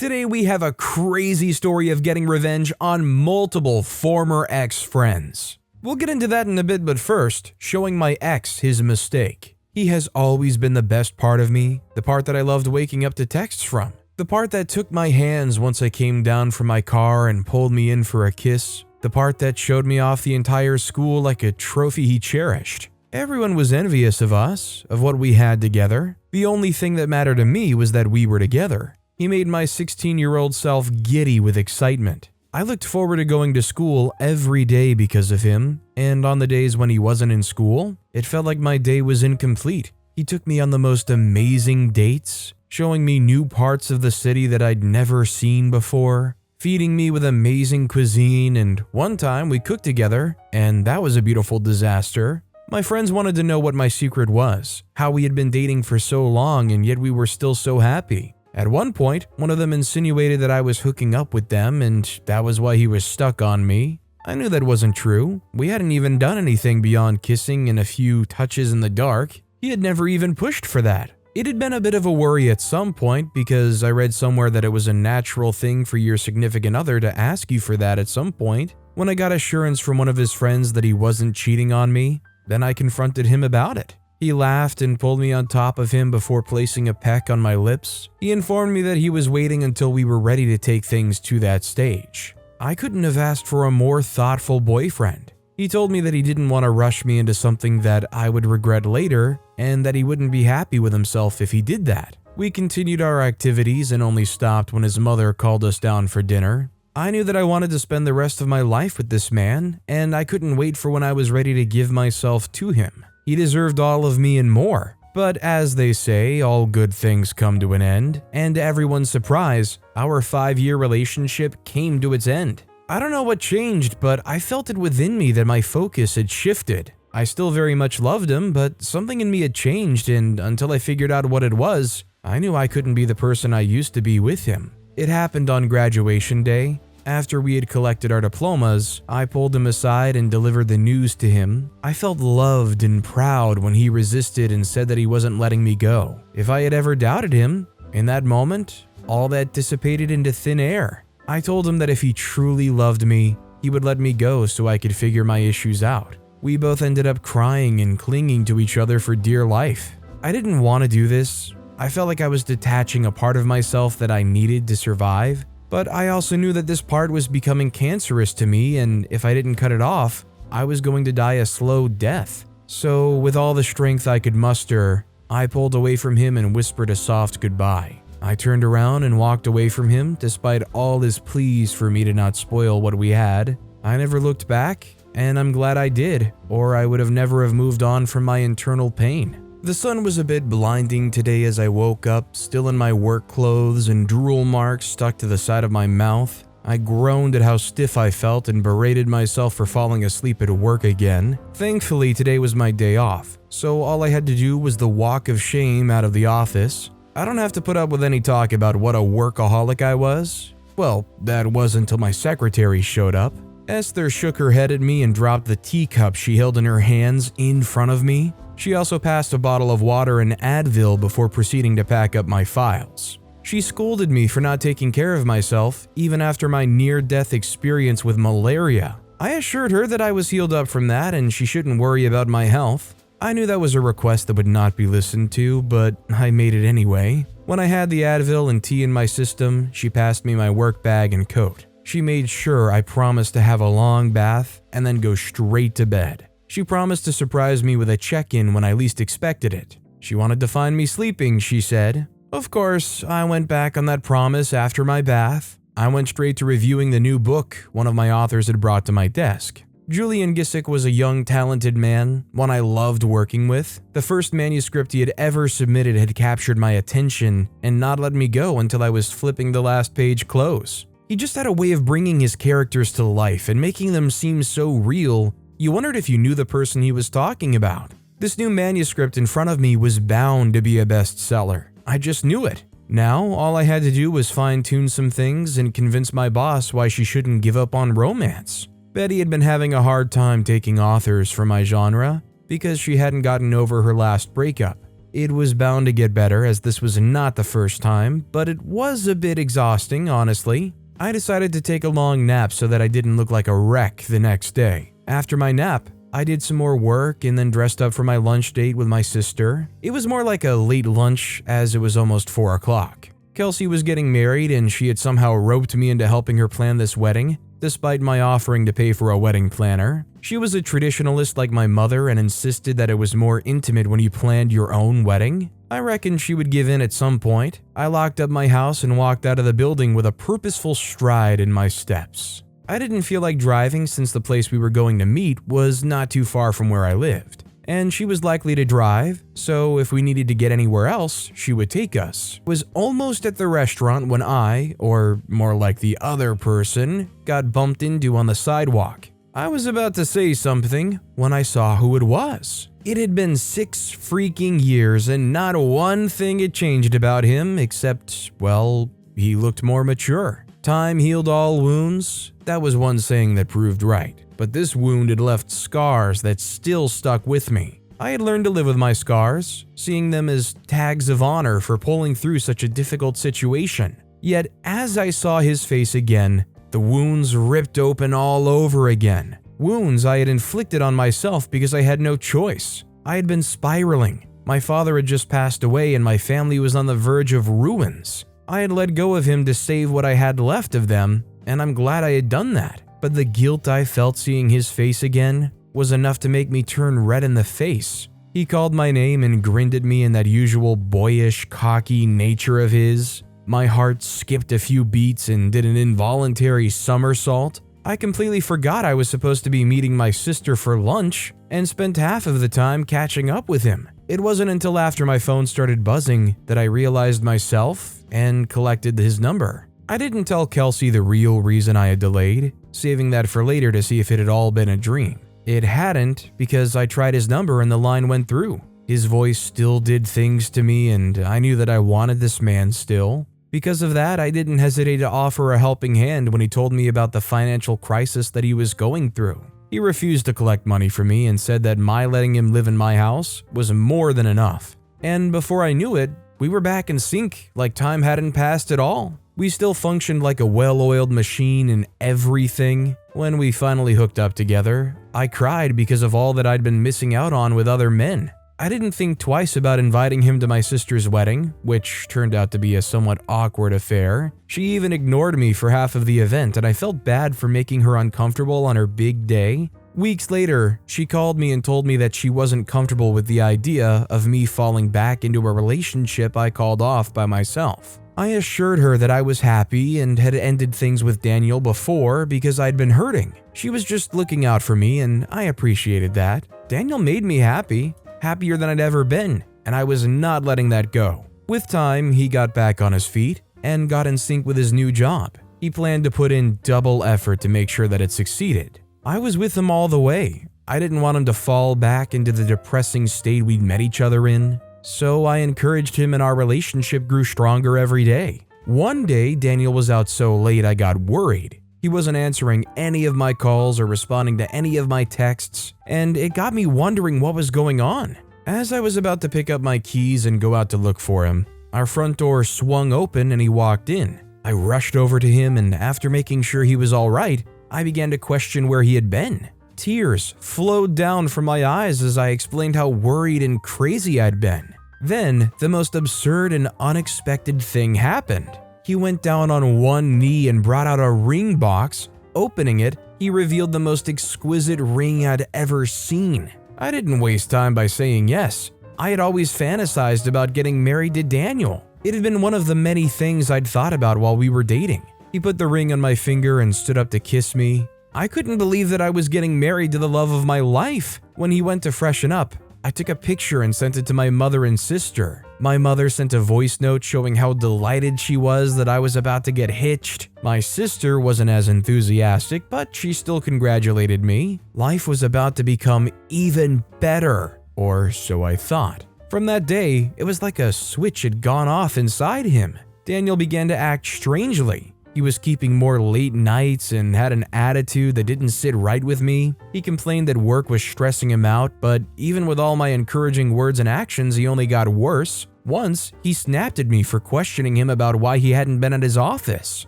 Today we have a crazy story of getting revenge on multiple former ex-friends. We'll get into that in a bit, but first, showing my ex his mistake. He has always been the best part of me, the part that I loved waking up to texts from, the part that took my hands once I came down from my car and pulled me in for a kiss, the part that showed me off the entire school like a trophy he cherished. Everyone was envious of us, of what we had together. The only thing that mattered to me was that we were together. He made my 16-year-old self giddy with excitement. I looked forward to going to school every day because of him, and on the days when he wasn't in school, it felt like my day was incomplete. He took me on the most amazing dates, showing me new parts of the city that I'd never seen before, feeding me with amazing cuisine, and one time we cooked together, and that was a beautiful disaster. My friends wanted to know what my secret was, how we had been dating for so long and yet we were still so happy. At one point, one of them insinuated that I was hooking up with them and that was why he was stuck on me. I knew that wasn't true. We hadn't even done anything beyond kissing and a few touches in the dark. He had never even pushed for that. It had been a bit of a worry at some point because I read somewhere that it was a natural thing for your significant other to ask you for that at some point. When I got assurance from one of his friends that he wasn't cheating on me, then I confronted him about it. He laughed and pulled me on top of him before placing a peck on my lips. He informed me that he was waiting until we were ready to take things to that stage. I couldn't have asked for a more thoughtful boyfriend. He told me that he didn't want to rush me into something that I would regret later, and that he wouldn't be happy with himself if he did that. We continued our activities and only stopped when his mother called us down for dinner. I knew that I wanted to spend the rest of my life with this man, and I couldn't wait for when I was ready to give myself to him. He deserved all of me and more. But as they say, all good things come to an end, and to everyone's surprise, our 5-year relationship came to its end. I don't know what changed, but I felt it within me that my focus had shifted. I still very much loved him, but something in me had changed, and until I figured out what it was, I knew I couldn't be the person I used to be with him. It happened on graduation day. After we had collected our diplomas, I pulled him aside and delivered the news to him. I felt loved and proud when he resisted and said that he wasn't letting me go. If I had ever doubted him, in that moment, all that dissipated into thin air. I told him that if he truly loved me, he would let me go so I could figure my issues out. We both ended up crying and clinging to each other for dear life. I didn't want to do this. I felt like I was detaching a part of myself that I needed to survive. But I also knew that this part was becoming cancerous to me, and if I didn't cut it off, I was going to die a slow death. So with all the strength I could muster, I pulled away from him and whispered a soft goodbye. I turned around and walked away from him despite all his pleas for me to not spoil what we had. I never looked back, and I'm glad I did, or I would have never have moved on from my internal pain. The sun was a bit blinding today as I woke up, still in my work clothes and drool marks stuck to the side of my mouth. I groaned at how stiff I felt and berated myself for falling asleep at work again. Thankfully, today was my day off, so all I had to do was the walk of shame out of the office. I don't have to put up with any talk about what a workaholic I was. Well, that was until my secretary showed up. Esther shook her head at me and dropped the teacup she held in her hands in front of me. She also passed a bottle of water and Advil before proceeding to pack up my files. She scolded me for not taking care of myself, even after my near-death experience with malaria. I assured her that I was healed up from that and she shouldn't worry about my health. I knew that was a request that would not be listened to, but I made it anyway. When I had the Advil and tea in my system, she passed me my work bag and coat. She made sure I promised to have a long bath and then go straight to bed. She promised to surprise me with a check-in when I least expected it. She wanted to find me sleeping, she said. Of course, I went back on that promise after my bath. I went straight to reviewing the new book one of my authors had brought to my desk. Julian Gissick was a young, talented man, one I loved working with. The first manuscript he had ever submitted had captured my attention and not let me go until I was flipping the last page close. He just had a way of bringing his characters to life and making them seem so real. You wondered if you knew the person he was talking about. This new manuscript in front of me was bound to be a bestseller. I just knew it. Now, all I had to do was fine-tune some things and convince my boss why she shouldn't give up on romance. Betty had been having a hard time taking authors for my genre because she hadn't gotten over her last breakup. It was bound to get better as this was not the first time, but it was a bit exhausting, honestly. I decided to take a long nap so that I didn't look like a wreck the next day. After my nap, I did some more work and then dressed up for my lunch date with my sister. It was more like a late lunch as it was almost 4 o'clock. Kelsey was getting married and she had somehow roped me into helping her plan this wedding, despite my offering to pay for a wedding planner. She was a traditionalist like my mother and insisted that it was more intimate when you planned your own wedding. I reckon she would give in at some point. I locked up my house and walked out of the building with a purposeful stride in my steps. I didn't feel like driving since the place we were going to meet was not too far from where I lived, and she was likely to drive, so if we needed to get anywhere else, she would take us. I was almost at the restaurant when I, or more like the other person, got bumped into on the sidewalk. I was about to say something when I saw who it was. It had been 6 freaking years and not one thing had changed about him except, well, he looked more mature. Time healed all wounds. That was one saying that proved right. But this wound had left scars that still stuck with me. I had learned to live with my scars, seeing them as tags of honor for pulling through such a difficult situation. Yet, as I saw his face again, the wounds ripped open all over again. Wounds I had inflicted on myself because I had no choice. I had been spiraling. My father had just passed away and my family was on the verge of ruins. I had let go of him to save what I had left of them, and I'm glad I had done that. But the guilt I felt seeing his face again was enough to make me turn red in the face. He called my name and grinned at me in that usual boyish, cocky nature of his. My heart skipped a few beats and did an involuntary somersault. I completely forgot I was supposed to be meeting my sister for lunch and spent half of the time catching up with him. It wasn't until after my phone started buzzing that I realized myself and collected his number. I didn't tell Kelsey the real reason I had delayed, saving that for later to see if it had all been a dream. It hadn't because I tried his number and the line went through. His voice still did things to me and I knew that I wanted this man still. Because of that, I didn't hesitate to offer a helping hand when he told me about the financial crisis that he was going through. He refused to collect money from me and said that my letting him live in my house was more than enough. And before I knew it, we were back in sync like time hadn't passed at all. We still functioned like a well-oiled machine in everything. When we finally hooked up together, I cried because of all that I'd been missing out on with other men. I didn't think twice about inviting him to my sister's wedding, which turned out to be a somewhat awkward affair. She even ignored me for half of the event, and I felt bad for making her uncomfortable on her big day. Weeks later, she called me and told me that she wasn't comfortable with the idea of me falling back into a relationship I called off by myself. I assured her that I was happy and had ended things with Daniel before because I'd been hurting. She was just looking out for me, and I appreciated that. Daniel made me happy. Happier than I'd ever been, and I was not letting that go. With time, he got back on his feet and got in sync with his new job. He planned to put in double effort to make sure that it succeeded. I was with him all the way. I didn't want him to fall back into the depressing state we'd met each other in, so I encouraged him and our relationship grew stronger every day. One day, Daniel was out so late I got worried. He wasn't answering any of my calls or responding to any of my texts, and it got me wondering what was going on. As I was about to pick up my keys and go out to look for him, our front door swung open and he walked in. I rushed over to him, and after making sure he was all right, I began to question where he had been. Tears flowed down from my eyes as I explained how worried and crazy I'd been. Then, the most absurd and unexpected thing happened. He went down on one knee and brought out a ring box. Opening it, he revealed the most exquisite ring I'd ever seen. I didn't waste time by saying yes. I had always fantasized about getting married to Daniel. It had been one of the many things I'd thought about while we were dating. He put the ring on my finger and stood up to kiss me. I couldn't believe that I was getting married to the love of my life. When he went to freshen up, I took a picture and sent it to my mother and sister. My mother sent a voice note showing how delighted she was that I was about to get hitched. My sister wasn't as enthusiastic, but she still congratulated me. Life was about to become even better, or so I thought. From that day, it was like a switch had gone off inside him. Daniel began to act strangely. He was keeping more late nights and had an attitude that didn't sit right with me. He complained that work was stressing him out, but even with all my encouraging words and actions, he only got worse. Once, he snapped at me for questioning him about why he hadn't been at his office.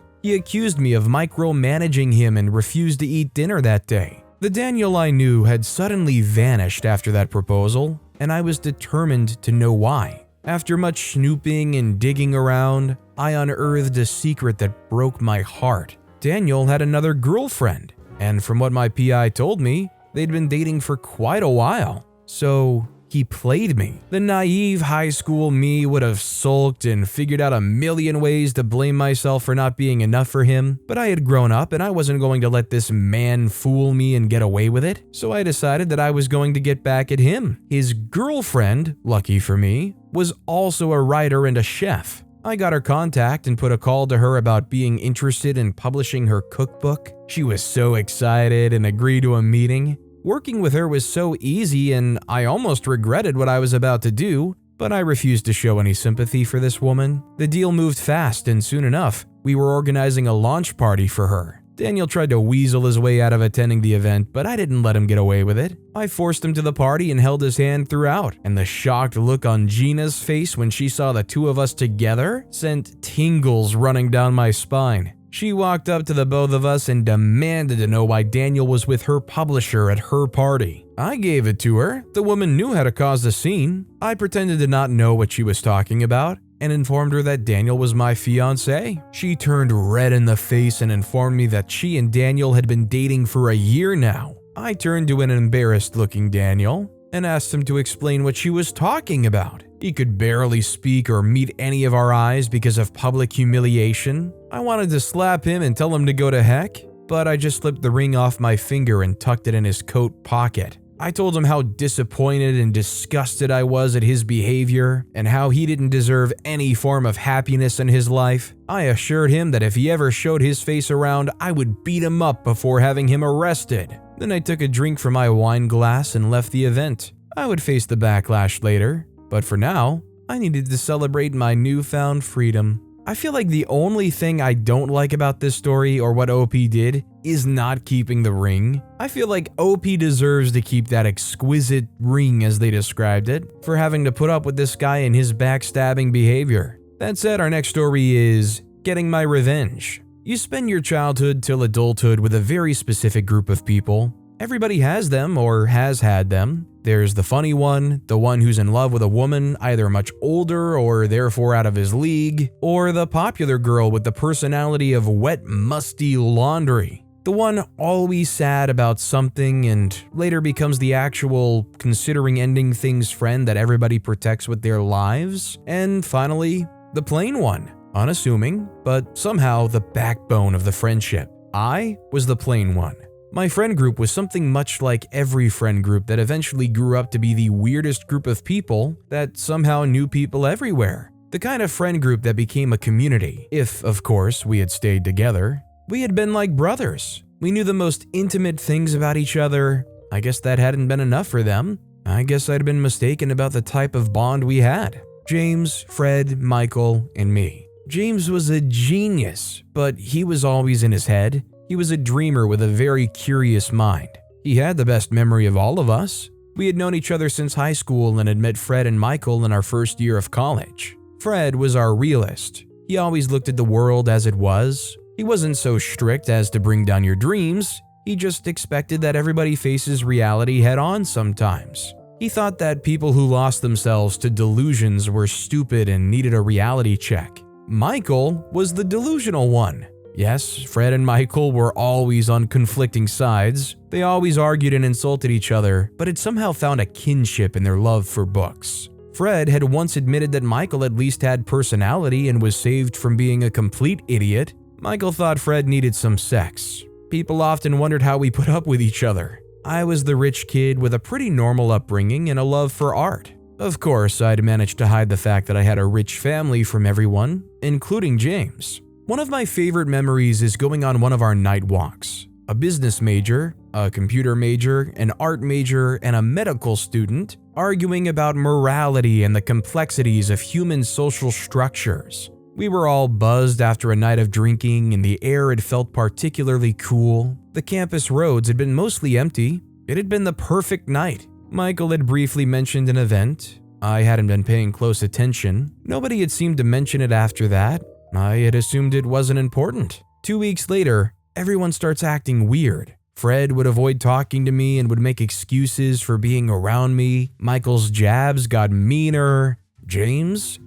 He accused me of micromanaging him and refused to eat dinner that day. The Daniel I knew had suddenly vanished after that proposal, and I was determined to know why. After much snooping and digging around, I unearthed a secret that broke my heart. Daniel had another girlfriend, and from what my PI told me, they'd been dating for quite a while. So he played me. The naive high school me would have sulked and figured out a million ways to blame myself for not being enough for him, but I had grown up and I wasn't going to let this man fool me and get away with it, so I decided that I was going to get back at him. His girlfriend, lucky for me, was also a writer and a chef. I got her contact and put a call to her about being interested in publishing her cookbook. She was so excited and agreed to a meeting. Working with her was so easy and I almost regretted what I was about to do, but I refused to show any sympathy for this woman. The deal moved fast and soon enough, we were organizing a launch party for her. Daniel tried to weasel his way out of attending the event, but I didn't let him get away with it. I forced him to the party and held his hand throughout, and the shocked look on Gina's face when she saw the two of us together sent tingles running down my spine. She walked up to the both of us and demanded to know why Daniel was with her publisher at her party. I gave it to her. The woman knew how to cause a scene. I pretended to not know what she was talking about and informed her that Daniel was my fiancé. She turned red in the face and informed me that she and Daniel had been dating for a year now. I turned to an embarrassed-looking Daniel and asked him to explain what she was talking about. He could barely speak or meet any of our eyes because of public humiliation. I wanted to slap him and tell him to go to heck, but I just slipped the ring off my finger and tucked it in his coat pocket. I told him how disappointed and disgusted I was at his behavior and how he didn't deserve any form of happiness in his life. I assured him that if he ever showed his face around, I would beat him up before having him arrested. Then I took a drink from my wine glass and left the event. I would face the backlash later, but for now, I needed to celebrate my newfound freedom. I feel like the only thing I don't like about this story or what OP did is not keeping the ring. I feel like OP deserves to keep that exquisite ring as they described it for having to put up with this guy and his backstabbing behavior. That said, our next story is Getting My Revenge. You spend your childhood till adulthood with a very specific group of people. Everybody has them or has had them. There's the funny one, the one who's in love with a woman either much older or therefore out of his league, or the popular girl with the personality of wet, musty laundry. The one always sad about something and later becomes the actual considering ending things friend that everybody protects with their lives. And finally, the plain one, unassuming, but somehow the backbone of the friendship. I was the plain one. My friend group was something much like every friend group that eventually grew up to be the weirdest group of people that somehow knew people everywhere. The kind of friend group that became a community, if, of course, we had stayed together. We had been like brothers. We knew the most intimate things about each other. I guess that hadn't been enough for them. I guess I'd been mistaken about the type of bond we had. James, Fred, Michael, and me. James was a genius, but he was always in his head. He was a dreamer with a very curious mind. He had the best memory of all of us. We had known each other since high school and had met Fred and Michael in our first year of college. Fred was our realist. He always looked at the world as it was. He wasn't so strict as to bring down your dreams. He just expected that everybody faces reality head-on sometimes. He thought that people who lost themselves to delusions were stupid and needed a reality check. Michael was the delusional one. Yes, Fred and Michael were always on conflicting sides. They always argued and insulted each other, but had somehow found a kinship in their love for books. Fred had once admitted that Michael at least had personality and was saved from being a complete idiot. Michael thought Fred needed some sex. People often wondered how we put up with each other. I was the rich kid with a pretty normal upbringing and a love for art. Of course, I'd managed to hide the fact that I had a rich family from everyone, including James. One of my favorite memories is going on one of our night walks. A business major, a computer major, an art major, and a medical student arguing about morality and the complexities of human social structures. We were all buzzed after a night of drinking and the air had felt particularly cool. The campus roads had been mostly empty. It had been the perfect night. Michael had briefly mentioned an event. I hadn't been paying close attention. Nobody had seemed to mention it after that. I had assumed it wasn't important. 2 weeks later, everyone starts acting weird. Fred would avoid talking to me and would make excuses for being around me. Michael's jabs got meaner. James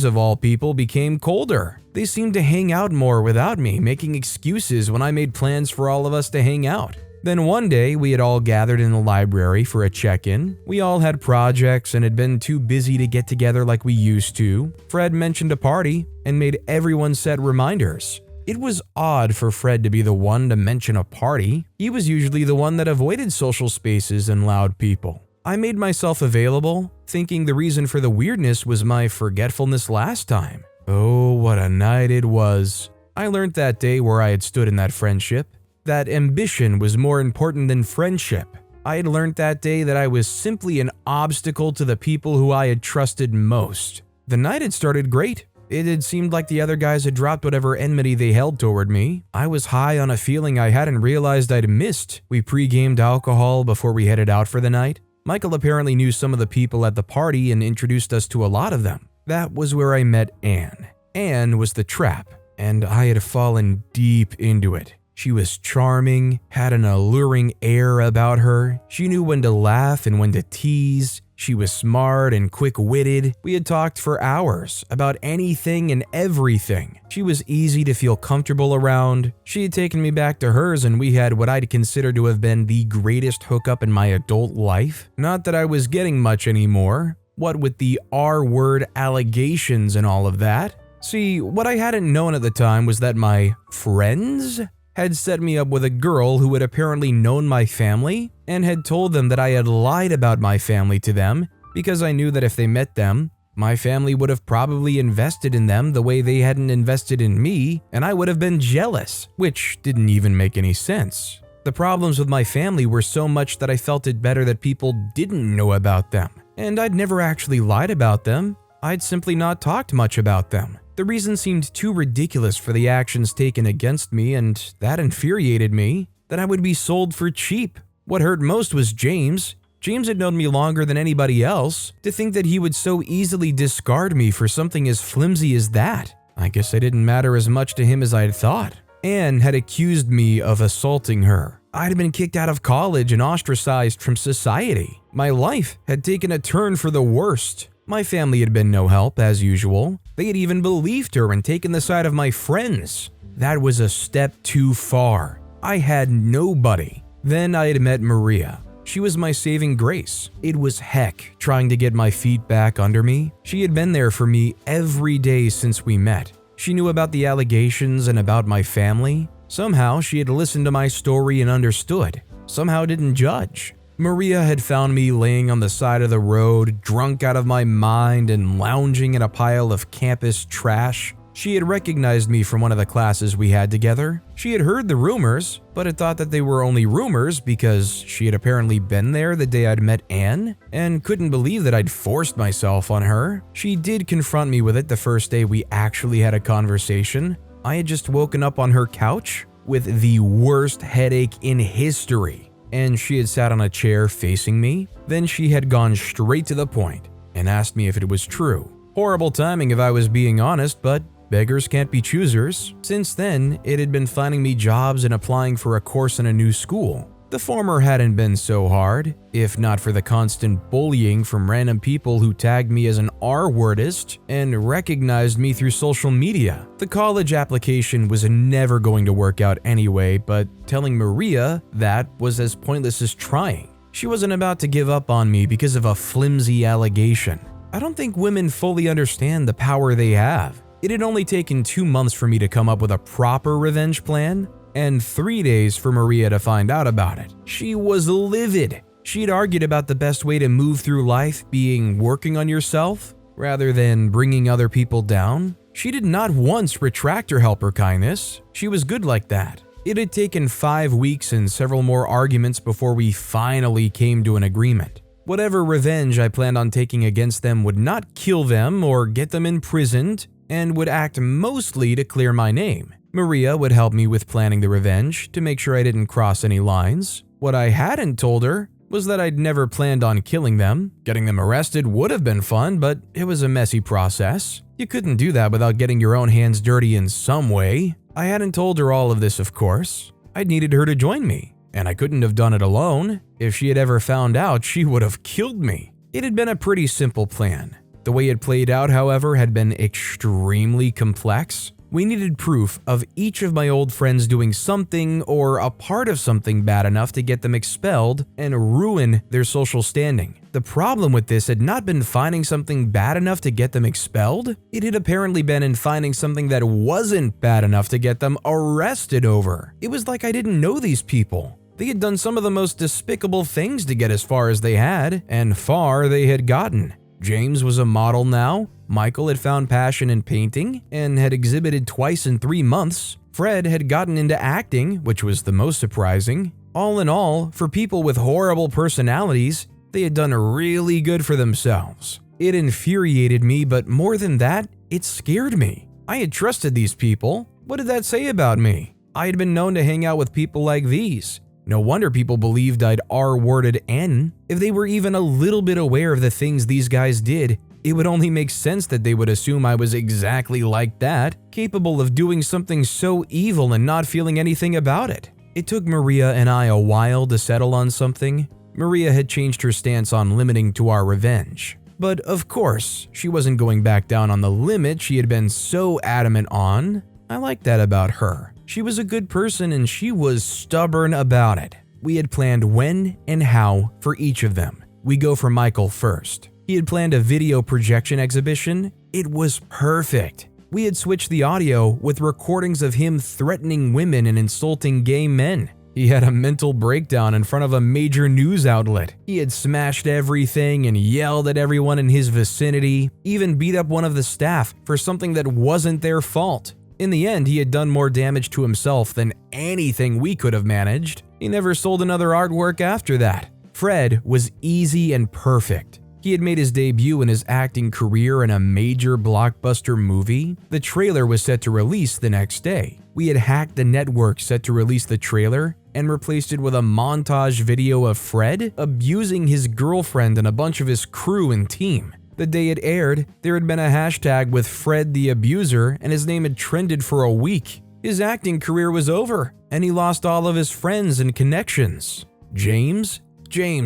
of all people became colder. They seemed to hang out more without me, making excuses when I made plans for all of us to hang out. Then one day, we had all gathered in the library for a check-in. We all had projects and had been too busy to get together like we used to. Fred mentioned a party and made everyone set reminders. It was odd for Fred to be the one to mention a party. He was usually the one that avoided social spaces and loud people. I made myself available, thinking the reason for the weirdness was my forgetfulness last time. Oh, what a night it was. I learned that day where I had stood in that friendship, that ambition was more important than friendship. I had learned that day that I was simply an obstacle to the people who I had trusted most. The night had started great. It had seemed like the other guys had dropped whatever enmity they held toward me. I was high on a feeling I hadn't realized I'd missed. We pre-gamed alcohol before we headed out for the night. Michael apparently knew some of the people at the party and introduced us to a lot of them. That was where I met Anne. Anne was the trap, and I had fallen deep into it. She was charming, had an alluring air about her. She knew when to laugh and when to tease. She was smart and quick-witted. We had talked for hours about anything and everything. She was easy to feel comfortable around. She had taken me back to hers and we had what I'd consider to have been the greatest hookup in my adult life. Not that I was getting much anymore. What with the R-word allegations and all of that. See, what I hadn't known at the time was that my friends had set me up with a girl who had apparently known my family and had told them that I had lied about my family to them because I knew that if they met them, my family would have probably invested in them the way they hadn't invested in me, and I would have been jealous, which didn't even make any sense. The problems with my family were so much that I felt it better that people didn't know about them, and I'd never actually lied about them. I'd simply not talked much about them. The reason seemed too ridiculous for the actions taken against me, and that infuriated me, that I would be sold for cheap. What hurt most was James. James had known me longer than anybody else. To think that he would so easily discard me for something as flimsy as that. I guess I didn't matter as much to him as I'd thought. Anne had accused me of assaulting her. I'd been kicked out of college and ostracized from society. My life had taken a turn for the worst. My family had been no help, as usual. They had even believed her and taken the side of my friends. That was a step too far. I had nobody. Then I had met Maria. She was my saving grace. It was heck trying to get my feet back under me. She had been there for me every day since we met. She knew about the allegations and about my family. Somehow she had listened to my story and understood. Somehow didn't judge. Maria had found me laying on the side of the road, drunk out of my mind and lounging in a pile of campus trash. She had recognized me from one of the classes we had together. She had heard the rumors, but had thought that they were only rumors because she had apparently been there the day I'd met Anne, and couldn't believe that I'd forced myself on her. She did confront me with it the first day we actually had a conversation. I had just woken up on her couch with the worst headache in history. And she had sat on a chair facing me. Then she had gone straight to the point and asked me if it was true. Horrible timing if I was being honest, but beggars can't be choosers. Since then, it had been finding me jobs and applying for a course in a new school. The former hadn't been so hard, if not for the constant bullying from random people who tagged me as an R-wordist and recognized me through social media. The college application was never going to work out anyway, but telling Maria that was as pointless as trying. She wasn't about to give up on me because of a flimsy allegation. I don't think women fully understand the power they have. It had only taken 2 months for me to come up with a proper revenge plan, and 3 days for Maria to find out about it. She was livid. She'd argued about the best way to move through life being working on yourself rather than bringing other people down. She did not once retract her helper kindness. She was good like that. It had taken 5 weeks and several more arguments before we finally came to an agreement. Whatever revenge I planned on taking against them would not kill them or get them imprisoned. and would act mostly to clear my name. Maria would help me with planning the revenge to make sure I didn't cross any lines. What I hadn't told her was that I'd never planned on killing them. Getting them arrested would have been fun, but it was a messy process. You couldn't do that without getting your own hands dirty in some way. I hadn't told her all of this, of course. I'd needed her to join me, and I couldn't have done it alone. If she had ever found out, she would have killed me. It had been a pretty simple plan. The way it played out, however, had been extremely complex. We needed proof of each of my old friends doing something or a part of something bad enough to get them expelled and ruin their social standing. The problem with this had not been finding something bad enough to get them expelled. It had apparently been in finding something that wasn't bad enough to get them arrested over. It was like I didn't know these people. They had done some of the most despicable things to get as far as they had, and far they had gotten. James was a model now. Michael had found passion in painting and had exhibited twice in 3 months. Fred had gotten into acting, which was the most surprising. All in all, for people with horrible personalities, they had done really good for themselves. It infuriated me, but more than that, it scared me. I had trusted these people. What did that say about me? I had been known to hang out with people like these. No wonder people believed I'd R-worded N. If they were even a little bit aware of the things these guys did, it would only make sense that they would assume I was exactly like that, capable of doing something so evil and not feeling anything about it. It took Maria and I a while to settle on something. Maria had changed her stance on limiting to our revenge. But of course, she wasn't going back down on the limit she had been so adamant on. I liked that about her. She was a good person and she was stubborn about it. We had planned when and how for each of them. We go for Michael first. He had planned a video projection exhibition. It was perfect. We had switched the audio with recordings of him threatening women and insulting gay men. He had a mental breakdown in front of a major news outlet. He had smashed everything and yelled at everyone in his vicinity, even beat up one of the staff for something that wasn't their fault. In the end, he had done more damage to himself than anything we could have managed. He never sold another artwork after that. Fred was easy and perfect. He had made his debut in his acting career in a major blockbuster movie. The trailer was set to release the next day. We had hacked the network set to release the trailer and replaced it with a montage video of Fred abusing his girlfriend and a bunch of his crew and team. The day it aired, there had been a hashtag with Fred the Abuser, and his name had trended for a week. His acting career was over, and he lost all of his friends and connections. James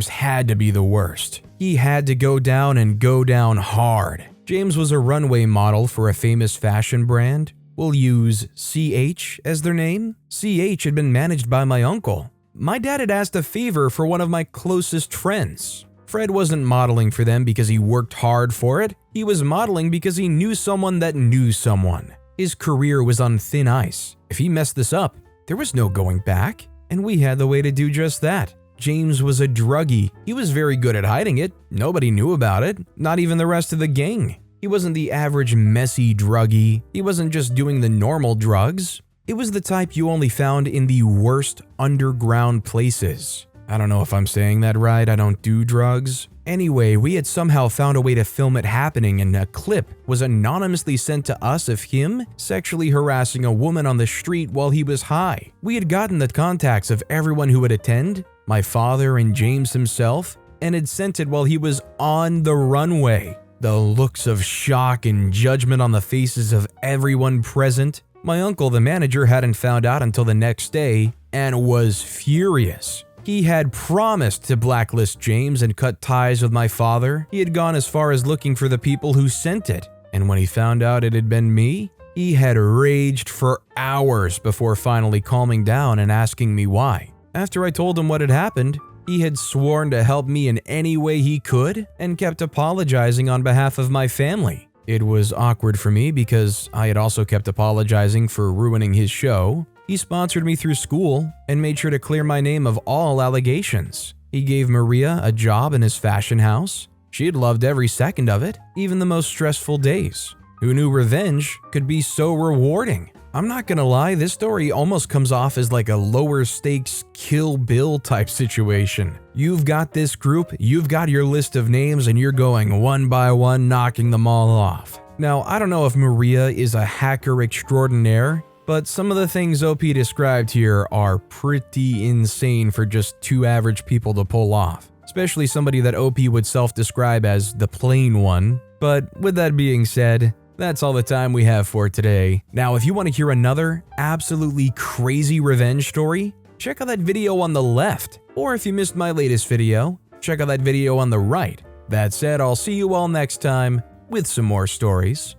had to be the worst. He had to go down and go down hard. James was a runway model for a famous fashion brand. We'll use CH as their name. CH had been managed by my uncle. My dad had asked a favor for one of my closest friends. Fred wasn't modeling for them because he worked hard for it. He was modeling because he knew someone that knew someone. His career was on thin ice. If he messed this up, there was no going back, and we had the way to do just that. James was a druggie. He was very good at hiding it. Nobody knew about it, not even the rest of the gang. He wasn't the average messy druggie. He wasn't just doing the normal drugs. It was the type you only found in the worst underground places. I don't know if I'm saying that right, I don't do drugs. Anyway, we had somehow found a way to film it happening, and a clip was anonymously sent to us of him sexually harassing a woman on the street while he was high. We had gotten the contacts of everyone who would attend, my father and James himself, and had sent it while he was on the runway. The looks of shock and judgment on the faces of everyone present. My uncle, the manager, hadn't found out until the next day and was furious. He had promised to blacklist James and cut ties with my father. He had gone as far as looking for the people who sent it. And when he found out it had been me, he had raged for hours before finally calming down and asking me why. After I told him what had happened, he had sworn to help me in any way he could and kept apologizing on behalf of my family. It was awkward for me because I had also kept apologizing for ruining his show. He sponsored me through school and made sure to clear my name of all allegations. He gave Maria a job in his fashion house. She had loved every second of it, even the most stressful days. Who knew revenge could be so rewarding? I'm not gonna lie, this story almost comes off as like a lower stakes Kill Bill type situation. You've got this group, you've got your list of names, and you're going one by one, knocking them all off. Now, I don't know if Maria is a hacker extraordinaire, but some of the things OP described here are pretty insane for just two average people to pull off, especially somebody that OP would self-describe as the plain one. But with that being said, that's all the time we have for today. Now, if you want to hear another absolutely crazy revenge story, check out that video on the left, or if you missed my latest video, check out that video on the right. That said, I'll see you all next time with some more stories.